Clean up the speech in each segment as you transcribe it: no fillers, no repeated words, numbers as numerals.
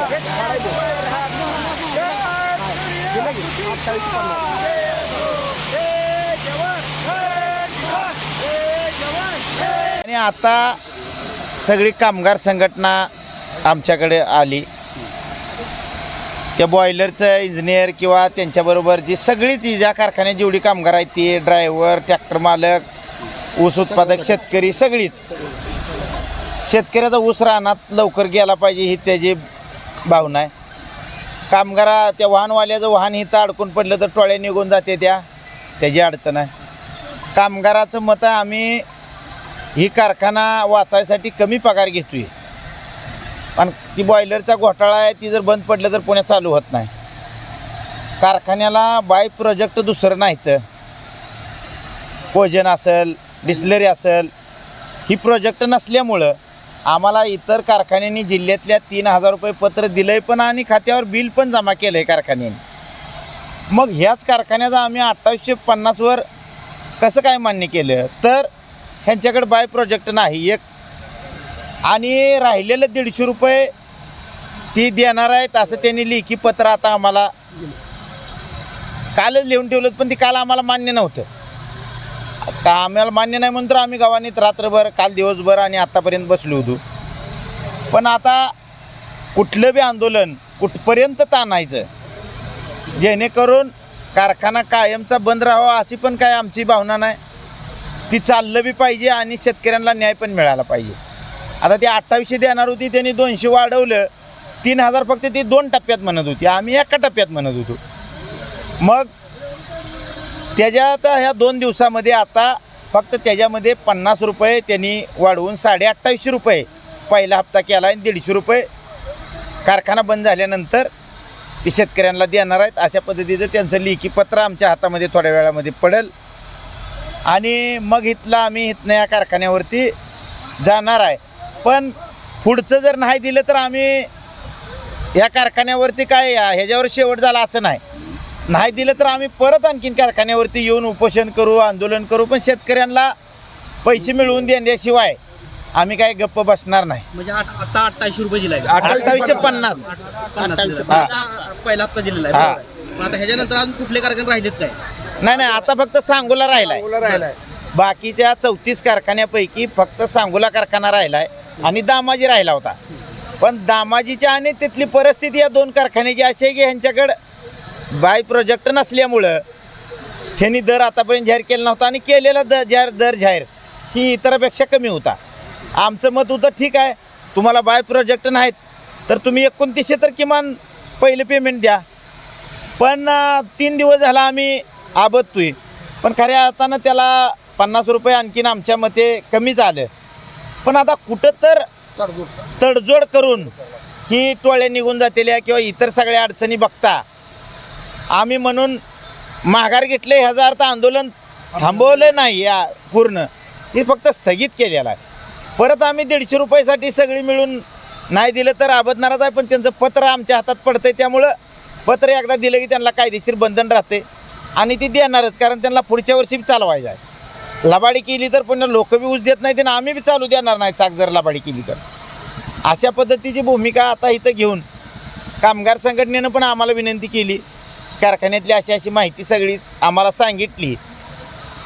आणि आता सगळी कामगार संघटना आमच्याकडे आली. त्या बॉयलरचं इंजिनियर किंवा त्यांच्याबरोबर जी सगळीच ज्या कारखान्यात जेवढी कामगार आहेत ती ड्रायव्हर, ट्रॅक्टर मालक, ऊस उत्पादक शेतकरी, सगळीच शेतकऱ्याचा ऊस रानात लवकर गेला पाहिजे ही त्याची भावना आहे. कामगारा त्या वाहनवाल्याचं वाहन इथं अडकून पडलं तर टोळ्या निघून जाते त्याची अडचण आहे. कामगाराचं मत आहे आम्ही ही कारखाना वाचायसाठी कमी पगार घेतोय, पण ती बॉयलरचा घोटाळा आहे ती जर बंद पडलं तर पुण्यात चालू होत नाही. कारखान्याला बाय प्रोजेक्ट दुसरं नाही तर कोजन असेल, डिस्लरी असेल, ही प्रोजेक्ट नसल्यामुळं आम्हाला इतर कारखान्यांनी जिल्ह्यातल्या 3,000 रुपये पत्र दिलं आहे पण आणि खात्यावर बिल पण जमा केलं आहे कारखान्याने. मग ह्याच कारखान्याचा आम्ही 2850वर कसं काय मान्य केलं तर ह्यांच्याकडे बाय प्रोजेक्ट नाही एक, आणि राहिलेलं 150 रुपये ती देणार आहेत असं त्यांनी लेखी पत्र आता आम्हाला कालच लिहून ठेवलं, पण ती काल आम्हाला मान्य नव्हतं. आता आम्हाला मान्य नाही म्हणून तर आम्ही गावानीत रात्रभर काल दिवसभर आणि आत्तापर्यंत बसलो होतो. पण आता कुठलं बी आंदोलन कुठपर्यंत ताणायचं जेणेकरून कारखाना कायमचा बंद राहावा अशी पण काय आमची भावना नाही. ती चाललं बी पाहिजे आणि शेतकऱ्यांना न्याय पण मिळाला पाहिजे. आता ती 2800 देणार होती, त्यांनी 200 वाढवलं. 3000 फक्त ती 2 टप्प्यात म्हणत होती, आम्ही एका टप्प्यात म्हणत होतो. मग त्याच्यात ह्या 2 दिवसामध्ये आता फक्त त्याच्यामध्ये 50 रुपये त्यांनी वाढवून 2850 रुपये पहिला हप्ता केला आणि 150 रुपये कारखाना बंद झाल्यानंतर ते शेतकऱ्यांना देणार आहेत. अशा पद्धतीचं त्यांचं लेखी पत्र आमच्या हातामध्ये थोड्या वेळामध्ये पडेल आणि मग आम्ही इथनं या कारखान्यावरती जाणार आहे. पण पुढचं जर नाही दिलं तर आम्ही या कारखान्यावरती काय ह्याच्यावर शेवट झाला असं नाही दिलं तर आम्ही परत आणखीन कारखान्यावरती येऊन उपोषण करू, आंदोलन करू, पण शेतकऱ्यांना पैसे मिळवून देण्याशिवाय आम्ही काय गप्प बसणार नाही. म्हणजे आता 2800 रुपये दिलाय, 2850 पहिला हप्ता दिलेला आहे. आता ह्याच्यानंतर अजून कुठले कारखाने राहिलेत काय? नाही आता फक्त सांगोला राहिलाय. बाकीच्या 34 कारखान्यापैकी फक्त सांगोला कारखाना राहिलाय आणि दामाजी राहिला होता. पण दामाजीच्या आणि तिथली परिस्थिती या 2 कारखान्याची अशी आहे की ह्यांच्याकडं बाय प्रोजेक्ट नसल्यामुळं ह्यांनी दर आतापर्यंत जाहीर केला नव्हता आणि केलेला दर जाहीर ही इतरापेक्षा कमी होता. आमचं मत होतं ठीक आहे, तुम्हाला बाय प्रोजेक्ट नाहीत तर तुम्ही 2900 तर किमान पहिलं पेमेंट द्या. पण 3 दिवस झाला आम्ही आबदतोय, पण खऱ्या अर्थानं त्याला 50 रुपये आणखीन आमच्या मते कमीच आलं. पण आता कुठं तर तडजोड करून ही टोळ्या निघून जातेल्या किंवा इतर सगळ्या अडचणी बघता आम्ही म्हणून माघार घेतले. ह्याचा अर्थ आंदोलन थांबवलं नाही, या पूर्ण हे फक्त स्थगित केलेलं आहे. परत आम्ही 150 रुपयासाठी सगळी मिळून नाही दिलं तर आबदणारच आहे. पण त्यांचं पत्र आमच्या हातात पडतं, त्यामुळं पत्र एकदा दिलं की त्यांना कायदेशीर बंधन राहते आणि ती देणारच, कारण त्यांना पुढच्या वर्षी चालवायचं आहे. लबाडी केली तर पुन्हा लोक बी ऊस देत नाही आणि आम्ही बी चालू देणार नाही चाक जर लबाडी केली तर. अशा पद्धतीची भूमिका आता इथं घेऊन कामगार संघटनेनं पण आम्हाला विनंती केली, कारखान्यातली अशी माहिती सगळी आम्हाला सांगितली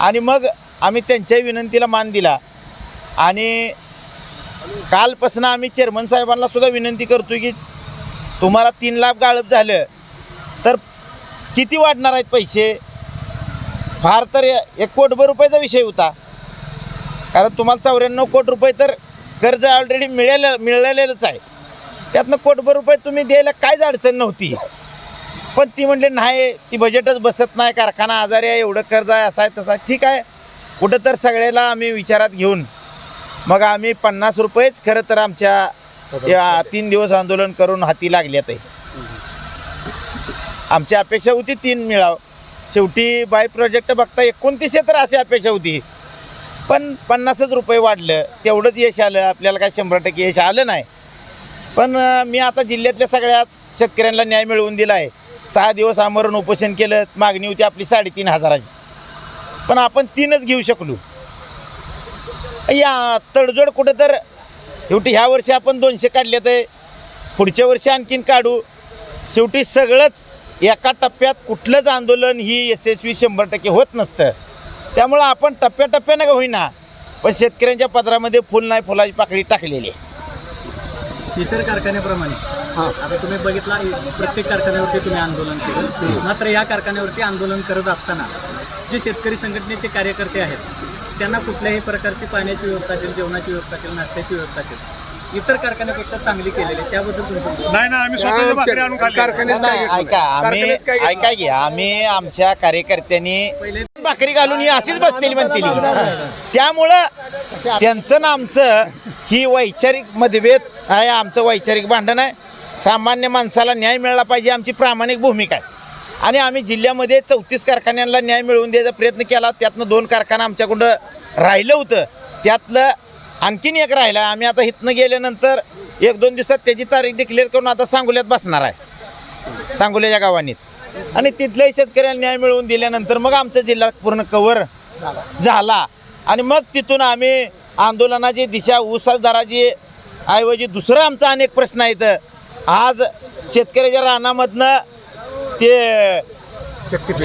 आणि मग आम्ही त्यांच्या विनंतीला मान दिला. आणि कालपासून आम्ही चेअरमन साहेबांना सुद्धा विनंती करतो की तुम्हाला 3 लाख गाळप झालं तर किती वाढणार आहेत पैसे? फार तर 1 कोटभर रुपयाचा विषय होता, कारण तुम्हाला 94 कोटी रुपये तर कर्ज ऑलरेडी मिळालेलंच आहे. त्यातनं 1 कोटभर रुपये तुम्ही द्यायला काहीच अडचण नव्हती. पण ती म्हणले नाही, ती बजेटच बसत नाही, कारखाना आजारी आहे, एवढं कर्ज आहे, असं आहे तसं आहे. ठीक आहे, कुठं तर सगळ्याला आम्ही विचारात घेऊन मग आम्ही 50 रुपयेच खरं तर आमच्या या 3 दिवस आंदोलन करून हाती लागल्यात आहे. आमची अपेक्षा होती 3 मिळावं, शेवटी बाय प्रोजेक्ट बघता 2900 तर अशी अपेक्षा होती, पण 50च रुपये वाढलं, तेवढंच यश आलं. आपल्याला काय 100% यश आलं नाही. पण मी आता जिल्ह्यातल्या सगळ्याच शेतकऱ्यांना न्याय मिळवून दिला आहे. 6 दिवस आमरण उपोषण केलं, मागणी होती आपली 3,500ची, पण आपण 3च घेऊ शकलो. या तडजोड कुठं तर शेवटी ह्या वर्षी आपण 200 काढले तर पुढच्या वर्षी आणखीन काढू. शेवटी सगळंच एका टप्प्यात कुठलंच आंदोलन ही यशस्वी 100% होत नसतं. त्यामुळं आपण टप्प्याटप्प्यानं का होईना पण शेतकऱ्यांच्या पदरामध्ये फुल नाही फुलाची पाकळी टाकलेली आहे. इतर कारखान्याप्रमाणे आता तुम्ही बघितला प्रत्येक कारखान्यावरती तुम्ही आंदोलन केलं, मात्र या कारखान्यावरती आंदोलन करत असताना जे शेतकरी संघटनेचे कार्यकर्ते आहेत त्यांना कुठल्याही प्रकारची पाण्याची व्यवस्था असेल, जेवणाची व्यवस्था असेल, नाश्त्याची व्यवस्था असेल इतर कारखान्यापेक्षा चांगली केलेली आहे. त्याबद्दल तुमचं नाही ना, आम्ही स्वतःच्या भाकरी आणून खाल्ल्या. ऐका घ्या, आम्ही आमच्या कार्यकर्त्यांनी पहिले भाकरी घालून ही अशीच बसलेली म्हणतील. त्यामुळं त्यांचं ना आमचं ही वैचारिक मतभेद आहे, आमचं वैचारिक भांडण आहे. सामान्य माणसाला न्याय मिळाला पाहिजे आमची प्रामाणिक भूमिका आहे. आणि आम्ही जिल्ह्यामध्ये 34 कारखान्यांना न्याय मिळवून द्यायचा प्रयत्न केला. त्यातनं 2 कारखाना आमच्याकडं राहिलं होतं, त्यातलं आणखीन एक राहिला. आम्ही आता इथनं गेल्यानंतर 1-2 दिवसात त्याची तारीख डिक्लेअर करून आता सांगोल्यात बसणार आहे, सांगोल्याच्या गावानीत. आणि तिथल्याही शेतकऱ्यांना न्याय मिळवून दिल्यानंतर मग आमचा जिल्हा पूर्ण कव्हर झाला. आणि मग तिथून आम्ही आंदोलनाची दिशा ऊसदाराची ऐवजी दुसरं आमचा अनेक प्रश्न आहेत. आज शेतकऱ्याच्या रानामधनं ते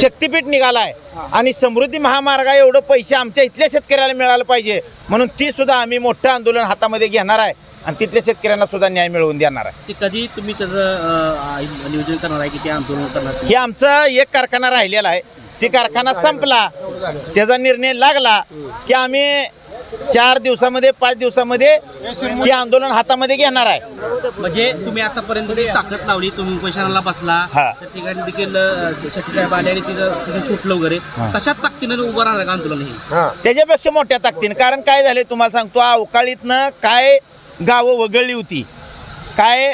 शक्तिपीठ निघाला आहे आणि समृद्धी महामार्ग एवढं पैसे आमच्या इथल्या शेतकऱ्याला मिळालं पाहिजे म्हणून ती सुद्धा आम्ही मोठं आंदोलन हातामध्ये घेणार आहे आणि तिथल्या शेतकऱ्यांना सुद्धा न्याय मिळवून देणार आहे. ते कधी तुम्ही त्याचं नियोजन करणार आहे की ते आंदोलन करणार? हे आमचा एक कारखाना राहिलेला आहे, ती कारखाना संपला, त्याचा निर्णय लागला की आम्ही 4 दिवसामध्ये 5 दिवसामध्ये ते आंदोलन हातामध्ये घेणार आहे. म्हणजे तुम्ही आतापर्यंत जी ताकद लावली, तुम्ही उपोषणाला बसला, हा. त्या ठिकाणी देखील शेट्टी साहेब आले आणि तिथं सुटलं वगैरे, तशाच ताकदीनं उभं राहणार का आंदोलन हे? त्याच्यापेक्षा मोठ्या ताकदीनं. कारण काय झाले तुम्हाला सांगतो, अवकाळीतनं काय गावं वगळली होती, काय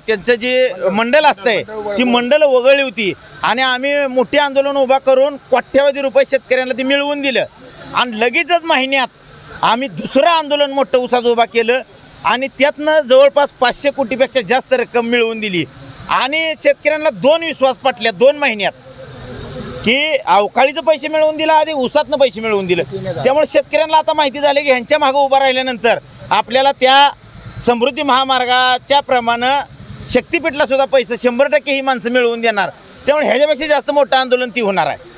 त्यांचं जे मंडल असतंय ती मंडल वगळली होती आणि आम्ही मोठे आंदोलन उभा करून कोट्यावधी रुपये शेतकऱ्यांना ते मिळवून दिलं. आणि लगेचच महिन्यात आम्ही दुसरं आंदोलन मोठं उसाचं उभा केलं आणि त्यातनं जवळपास 500 कोटीपेक्षा जास्त रक्कम मिळवून दिली. आणि शेतकऱ्यांना 2 विश्वास पटल्या 2 महिन्यात की अवकाळीचं पैसे मिळवून दिलं, आधी उसातनं पैसे मिळवून दिलं. त्यामुळे शेतकऱ्यांना आता माहिती झाली की ह्यांच्या मागं उभा राहिल्यानंतर आपल्याला त्या समृद्धी महामार्गाच्या प्रमाणे शक्तिपीठला सुद्धा पैसे 100% ही माणसं मिळवून देणार. त्यामुळे ह्याच्यापेक्षा जास्त मोठं आंदोलन ती होणार आहे.